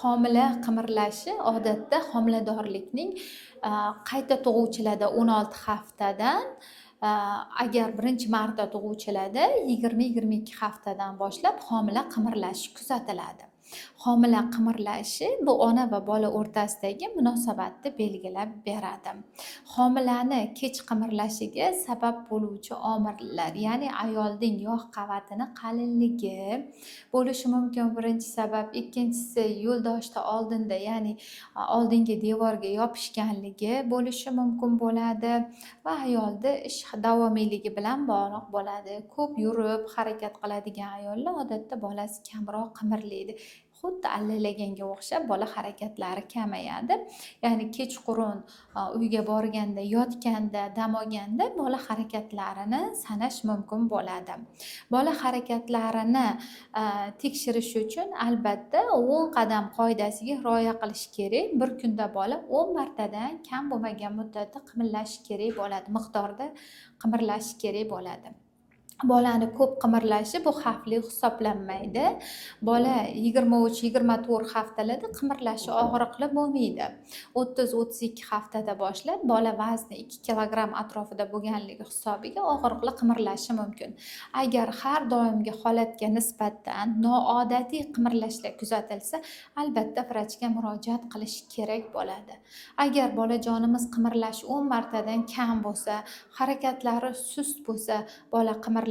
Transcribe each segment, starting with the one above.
Homila qimirlashi odatda homiladorlikning qayta tug'uvchilarda 16 haftadan, agar birinchi marta tug'uvchilarda 20-22 haftadan boshlab homila qimirlashi kuzatiladi. Homila qimirlashi bu ona va bola o'rtasidagi munosabatni belgilab beradi. Homilani kech qimirlashiga sabab bo'luvchi omillar, ya'ni ayolning yog' qavatini qalinligi bo'lishi mumkin. Birinchi sabab, ikkinchisi yo'ldoshda oldinda, ya'ni oldingi devorga yopishganligi bo'lishi mumkin bo'ladi va ayolda ish davomiyligi bilan bog'liq bo'ladi. Ko'p yurib harakat qiladigan ayollar odatda bolasi kamroq qimirlaydi. Xuddi allalaganga o'xshab bola harakatlari kamayadi. Ya'ni kechqurun uyga borganda, yotganda, dam olganda bola harakatlarini sanash mumkin bo'ladi. Bola harakatlarini tekshirish uchun albatta 10 qadam qoidasiga rioya qilish kerak. Bir kunda bola 10 martadan kam bo'lmagan muddatda qimirlashi kerak bo'ladi, miqdorda qimirlashi kerak bo'ladi. Bolani ko'p qimirlashi bu xavfli hisoblanmaydi. Bola 23-24 haftalarda qimirlashi og'riqli bo'lmaydi. 30-32 haftada boshlab bola vazni 2 kilogramm atrofida bo'lganligi hisobiga og'riqli qimirlashi mumkin. Agar har doimgi holatga nisbatan noodatiy qimirlashlar kuzatilsa, albatta vrachga murojaat qilish kerak bo'ladi. Agar bolajonimiz qimirlashi 10 martadan kam bo'lsa, harakatlari sust bo'lsa, bola qimirlamasa,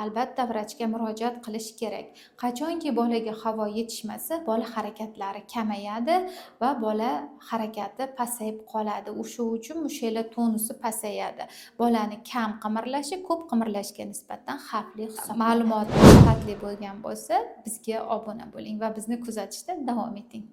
albatta vrachga murojaat qilish kerak. Qachonki bolaga havo yetishmasa, bola harakatlari kamayadi va bola harakati pasayib qoladi. O'sha uchun mushayla tonusi pasayadi. Bolani kam qimirlashi ko'p qimirlashga nisbatan xavfli hisoblanadi. Ma'lumot sifatli bo'lgan bo'lsa, bizga obuna bo'ling va bizni kuzatishda davom eting.